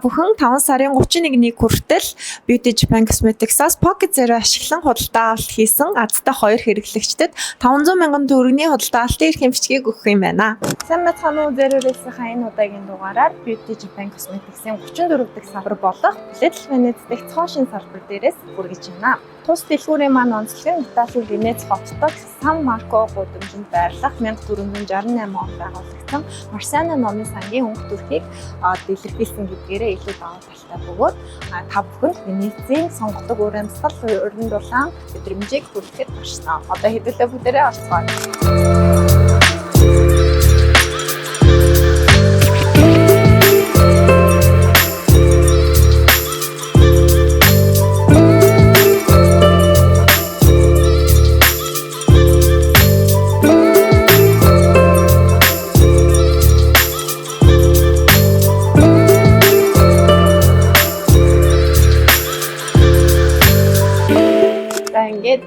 бүхэн 5 сарын 31-ний хүртэл Beauty Japan Cosmetics-аас Pocket Zero ашиглан худалдаа авалт хийсэн азтай 2 хэрэглэгчдэд 500 мянган төгрөгийн худалдаа авалтын эрх эмчгийг өгөх юм байна. Сайн байцгаана уу, Zero-ийн энэ удаагийн дугаараар Beauty Japan Cosmetics-ийн 34 дахь салбар болох Little Venice дэх цоошин салбар дээрээс хүргэж байна. Тус дэлгүүрийн маань онцлог нь Италийн Венец хотод Сан Марко гудамжинд байрлах 1468 он байгуулагдсан Марсиано номын сангийн өнгө төрхийг дэлгэрүүлсэн гэдгээрээ илүү даваа талтай бөгөөд та бүхэнд Венецийн сонгодог урамсгал уран дулаан мэдрэмжийг хүргэхэд туршсан. Одоо хэдүүлээ бүгдээрээ орцгоё.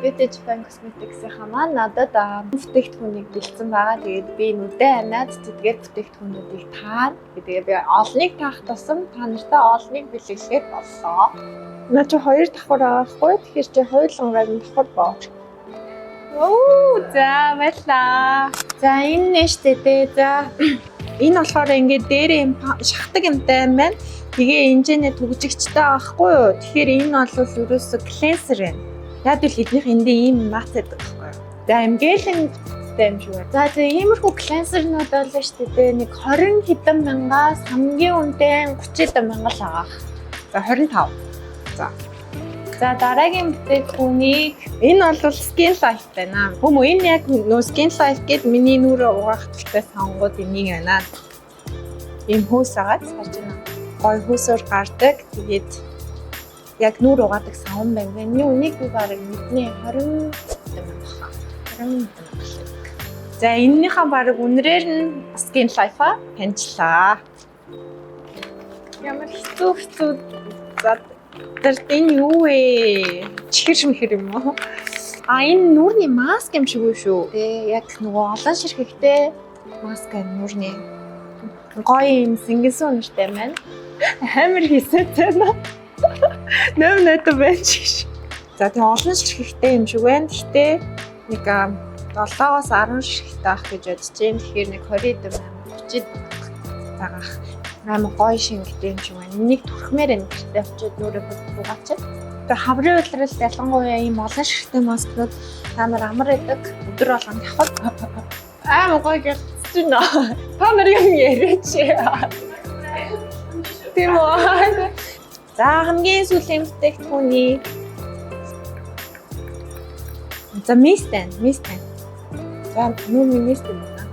Beauty Japan Cosmetics-ийн маань надад бүтээгдэхүүнийг бэлдсэн байгаа. Тэгээд би нүдээ амиад тэдгээр бүтээгдэхүүнүүдийг таар. Тэгээд би олныг таах тусам та нартай олныг бэлгэлэхэд боллоо. Наа чи 2 давхар авахгүй. Тэгэхээр чи хоёулангаар нь давхар боо. Оо, за баярлаа. За энэ нэ штэ дээ. За энэ болохоор ингээд дээрээ юм шахдаг юмтай юм байна. Тэгээ энэжнээ түгжигчтэй байхгүй юу? Тэгэхээр энэ бол ерөөсө cleanser юм. Яг л эднийх эндээ ийм мац байдаг байхгүй юу. За эмгээлэн бүтэцтэй юм шиг байна. За иймэрхүү клансернууд болоо шүү дээ. Нэг 20 хэдэн мянгаас хамгийн үнэтэй 30 хэдэн мянга л байгаа. За 25. За дараагийн бүтээгдэхүүнийг энэ бол Skin Life байна. Хүмүү энэ яг нөө Skin Life гэд миний нүрээ угаах төлтэй сонгоод энийг байна. Ийм хөөс агаад харж байна. Гой хөөсөөр гардаг. Тэгээд яг нүр угаадаг савн байна. Миний үнийг би бараг мэдний 20 мянга. 20 мянга. За энэнийхээ бараг үнрээр нь Skin Life-а таньчлаа. Ямар хэцүү. За тэр энэ юу вэ? Чихэр шимхэр юм уу? Энэ нүрний маск юм шиг үү шүү. Тэ яг нөгөө олон ширхэгтэй маск нүрний. Гоё юм сингсэн үнэтэй байна. Амар хийсэтэй нөө. Нэмнэт байж. За тэг олон ширхэгтэй юм шиг байна. Гэхдээ нэг 7-аас 10 ширхэгтэй авах гэж бодож байна. Тэгэхээр нэг 20 дэм 30 цагаах амар гоё шингэтэй юм шиг байна. Энийг түрхмээр энэ гэртээ очиод нүрээ бугаачих. Тэгээ хаврын улиралд ялангуяа ийм олон ширхэгтэй маскнууд амар амар байдаг. Өдөр болгон явах амар гоё гэрчсэн нөө. Та нар юм яриач. Тийм үү? За хамгийн сүүлийн бүтээгдэхүүний за мист байна. За нүрний мист байна.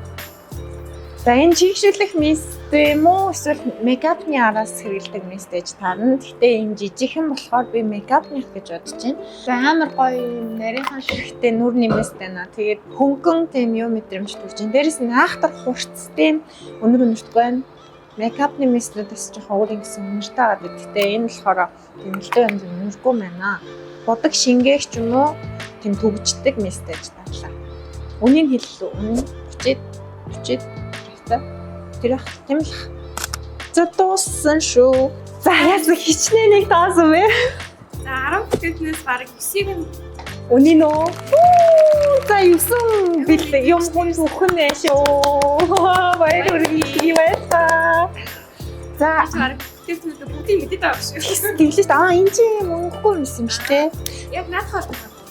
За энэ чигшүүлэх мист юм уу? Эсвэл мейкапны араас хэрэглэдэг мист гэж таарна. Гэхдээ энэ жижигхэн болохоор би мейкапных гэж бодож байна. За амар гоё нарийнхан ширхтэй нүрний мист байна. Тэгээд хөнгөн тийм юу мэдрэмж төрж байна. Дээрээс нь айхтар хурцтай өнөр өнөртгүй байна. Мейкапны мистнүүдээс жоохон өөр ингэсэн үнэртэй байгаа. Гэхдээ энэ болохоор тэмэлтэй янз үнэргүй байна. Бодог шингээх ч юм уу тэм төгждөг мист гэж таарлаа. Үнийг хэллээ. Үнэн 30 тэр их тийм л. За дууссан шүү. За яас хичнээн нэг тоосон бэ? За 10 бүтээгнээс бараг 9-ийг нь үнэн үү? За 9 бил юм бүхэн ээ шүү. Баярлалаа. За бараг бүтээгнүүд бүгдийг мэдээд байгаа шүү. тэглэж энэ чинь мөнгөгүй юм шүү дээ. Яг наадхаар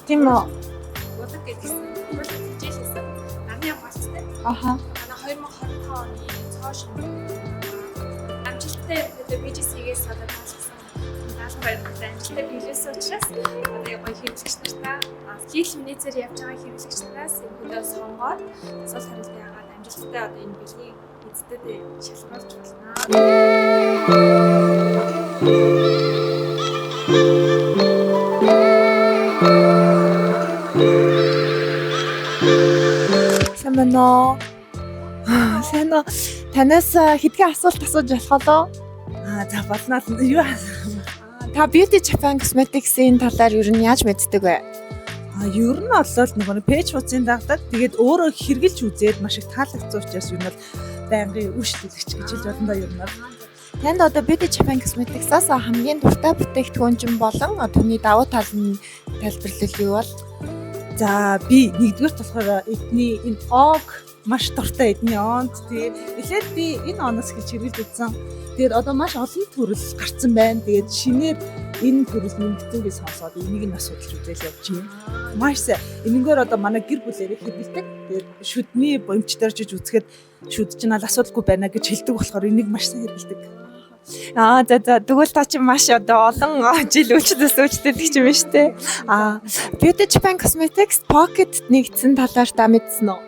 Тийм үү? бодог гэдгийгсэн. Бол хичээлсэн. Нарны мастай. Аха. Манай 2025 оны цоошин амжилттай BGC-гээс одоо таассан. Даалгавар баримттай амжилттай биелсэн учраас одоо гоё хэрэглэгч нартай Little Venice-ээр явж байгаа хэрэглэгч нараас энэ хүлээ сонгоод асуулт хариулт яагаад амжилттай одоо энэ бэлгийг эздэд шалгуулж болно. Сайн уу? Танаас хэдхэн асуулт асууж болох болоо? За болноо. Юу та Beauty Japan Cosmetics-ийн талаар юу нь яаж мэддэг вэ? Ер нь олол нөгөө пэйж хуудсыг дагдаг. Тэгээд өөрөө хэрглэж үзээд маш их таалагдсан учраас ер нь бол байнгын үш төлөгч гэж хэлж болно да ер нь. Танд одоо Beauty Japan Cosmetics-аас хамгийн дуртай бүтээгдэхүүн чинь болон түүний давуу тал нь тайлбарлал юу бол? За би нэгдүгээр болохоор эдний энэ ог маш дуртай эдний онд. Тэгээд эхлээд би энэ оноос гэж хэрэглэж үзсэн. Тэгээд одоо маш олон төрөл гарцсан байна. Тэгээд шинээр энэ төрөл нэмэгдүүгээ сонсоод энийг нь бас судалж үзэл явж байна. Маш сайн. Энэгээр одоо манай гэр бүлээрээ хэрэглэдэг. Тэгээд шүдний бомчдаар жиж үзэхэд шүд чинь аль асуудалгүй байна гэж хэлдэг болохоор энийг маш сайн хэрэглэдэг. За тэгвэл та чинь маш одоо олон жил үйлчлээс үйлчлдэг юм байна шүү дээ. Beauty Japan Cosmetics Pocket нэгдсэн талаар та мэдсэн үү?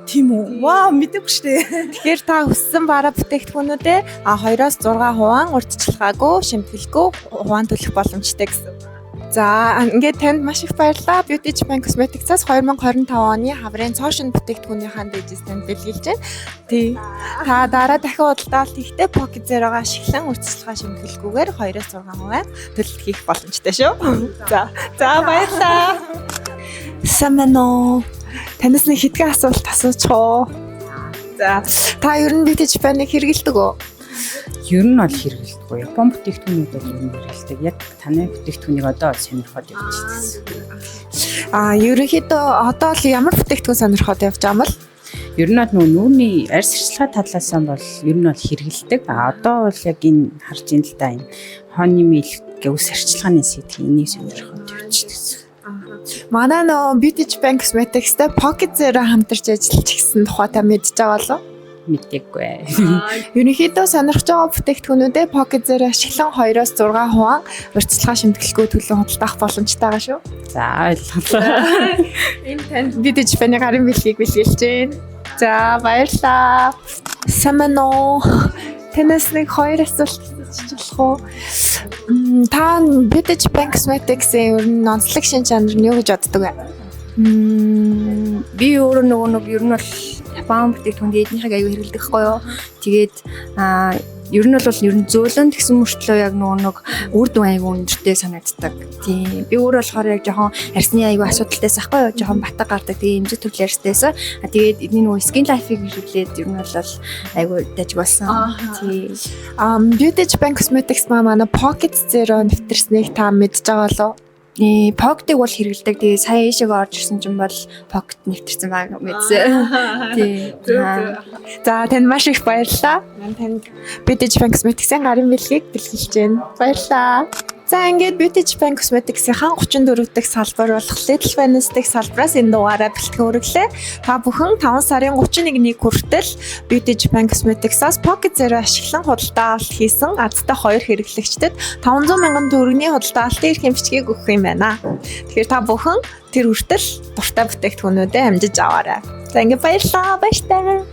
Тийм үү? Вау, мэдээгүй шүү дээ. Тэгэхээр та хүссэн бараа бүтээгдэхүүнүүдээ 2-6 хувиан урьдчилгаагүй, шимтгэлгүй хувиан төлөх боломжтой гэсэн. За ингээд танд маш их баярлалаа. Beauty Japan Cosmetics-аас 2025 оны хаврын цоошин бүтээгдэхүүнийхаа дээжээс танд бэлгэлж байна. Тий. Та дараа дахин удалдаалт хийхдээ Pocket Zero-га ашиглан урьдчилгаа шимтгэлгүйгээр 2-6 хувиан төлөлт хийх боломжтой шүү. За баярлалаа. Самано. Танаас нэг хэдхэн асуулт асуучих уу? За та ер нь Beauty Japan-ыг хэрэгэлдэг үү? Ер нь бол хэрэгэлдэггүй. Япон бүтээгдэхүүнүүд бол ер нь хэрэгэлдэг. Яг таны бүтээгдэхүүнийг одоо сонирхоод явж байна. Ерөнхийдөө одоо л ямар бүтээгдэхүүн сонирхоод явж байгаа юм бол? Ер нь бол нүүрний арьс арчилгаа талаас нь бол ер нь бол хэрэгэлдэг. Одоо бол яг энэ харж ин л да энэ хооны мэлгээ ус арчилгааны сэдв энийг сонирхоод явж байна. Манай Beauty Japan Cosmetics-тэй Pocket Zero хамтарч ажиллаж гисэн тухай та мэдж байгаа болов? Мэдээгүй. Ерөнхийдөө сонирхож байгаа бүтээгдэхүүнүүдээ Pocket Zero ашиглан 2-6 хувиан урьдчилгаа шимтгэлгүй төлөө худалдаах боломжтой байгаа шүү. За ойлголоо. Энэ танд Beauty Japan-ы гарын бэлгийг бэлгэлж байна. За баярлалаа. Самано. Танаас нэг 2 асуулт асууж болох уу? Та Beauty Japan Cosmetics-ийн ер нь онцлог шин чанар нь юу гэж боддог вэ? Би өөрөө нөгөө ер нь бол Япон бүтээгдэхүүнд эднийхийг аягүй хэрэглэдэг хгүй юу. Тэгээд ер нь бол ер нь зөөлөн тэгсэн мөртлөө яг нөгөө үр дүн аягүй өндөртэй санагддаг. Тийм. Би өөрөө болохоор яг жоохон арсны аягүй асуудалтайс ахгүй юу. Жоохон батаг гардаг. Тэгээ эмзэг төрлийн арстайс. Тэгээд эдний нөгөө Skin Life-ыг хэрэглээд ер нь бол аягүй даж болсон. Тийм. Beauty Japan Cosmetics манай Pocket Zero нэвтэрснийг та мэдж байгаа болов? Pocket-ыг бол хэрэглэдэг. Тэгээ сая ишиг орж ирсэн чинь бол Pocket нэвтэрсэн баг мэдсэн. Тийм. За танд маш их баярлалаа. Танд Beauty Japan Cosmetics-ийн гарын бэлгийг бэлгэлж байна. Баярлалаа. За ингээд Beauty Japan Cosmetics-ийн 34 дахь салбар болох Little Venice дахь салбараас энэ дугаараа бэлтгэн өргөлээ. Та бүхэн 5 сарын 31-ний хүртэл Beauty Japan Cosmetics-аас Pocket Zero ашиглан худалдаалт хийсэн азтай 2 хэрэглэгчдэд 500,000 төгрөгийн худалдаалтын эрх эмчгийг өгөх юм байна. Тэгэхээр та бүхэн тэр хүртэл дуртай бүтээгдэхүүнүүдээ амжиж аваарай. За ингээд баярлалаа. Баяртай.